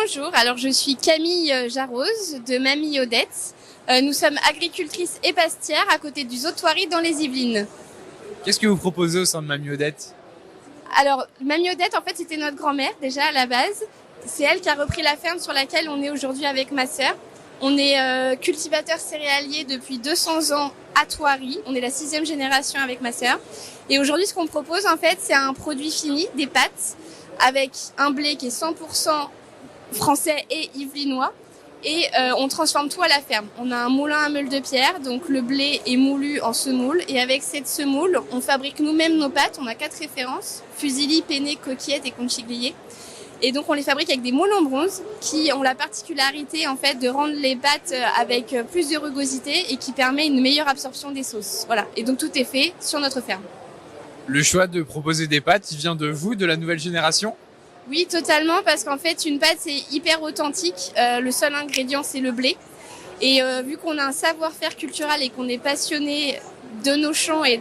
Bonjour, alors je suis Camille Jarose de Mamie Odette. Nous sommes agricultrices et pastières à côté du Zotoirie dans les Yvelines. Qu'est-ce que vous proposez au sein de Mamie Odette? Alors Mamie Odette, en fait, c'était notre grand-mère déjà à la base. C'est elle qui a repris la ferme sur laquelle on est aujourd'hui avec ma sœur. On est cultivateur céréalier depuis 200 ans à Thoiry. On est la 6e génération avec ma sœur. Et aujourd'hui, ce qu'on propose, en fait, c'est un produit fini, des pâtes, avec un blé qui est 100% français et yvelinois. Et on transforme tout à la ferme. On a un moulin à meule de pierre, donc le blé est moulu en semoule. Et avec cette semoule, on fabrique nous-mêmes nos pâtes. On a 4 références: fusilli, penne, coquillette et conchiglier. Et donc on les fabrique avec des moules en bronze qui ont la particularité en fait de rendre les pâtes avec plus de rugosité et qui permet une meilleure absorption des sauces. Voilà. Et donc tout est fait sur notre ferme. Le choix de proposer des pâtes, il vient de vous, de la nouvelle génération? Oui, totalement, parce qu'en fait, une pâte, c'est hyper authentique. Le seul ingrédient, c'est le blé. Et vu qu'on a un savoir-faire culturel et qu'on est passionné de nos champs et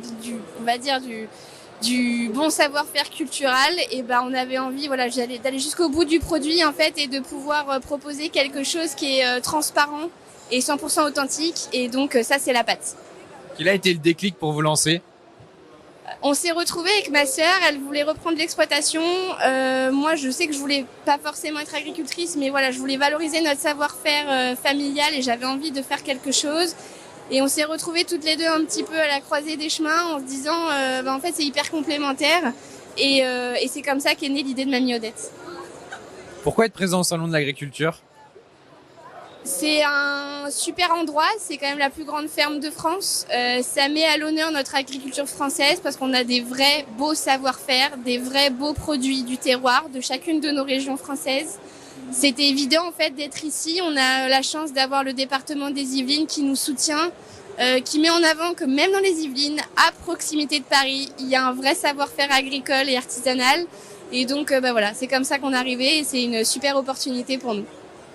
du bon savoir-faire culturel, et ben on avait envie d'aller jusqu'au bout du produit en fait et de pouvoir proposer quelque chose qui est transparent et 100% authentique. Et donc ça, c'est la pâte. Quel a été le déclic pour vous lancer? On s'est retrouvés avec ma sœur, elle voulait reprendre l'exploitation. Moi, je sais que je voulais pas forcément être agricultrice, mais voilà, je voulais valoriser notre savoir-faire familial et j'avais envie de faire quelque chose. Et on s'est retrouvés toutes les deux un petit peu à la croisée des chemins en se disant, en fait, c'est hyper complémentaire. Et c'est comme ça qu'est née l'idée de Mamie Odette. Pourquoi être présent au salon de l'agriculture? C'est un super endroit, c'est quand même la plus grande ferme de France. Ça met à l'honneur notre agriculture française parce qu'on a des vrais beaux savoir-faire, des vrais beaux produits du terroir de chacune de nos régions françaises. C'était évident en fait d'être ici. On a la chance d'avoir le département des Yvelines qui nous soutient, qui met en avant que même dans les Yvelines, à proximité de Paris, il y a un vrai savoir-faire agricole et artisanal. Et donc voilà, c'est comme ça qu'on est arrivé et c'est une super opportunité pour nous.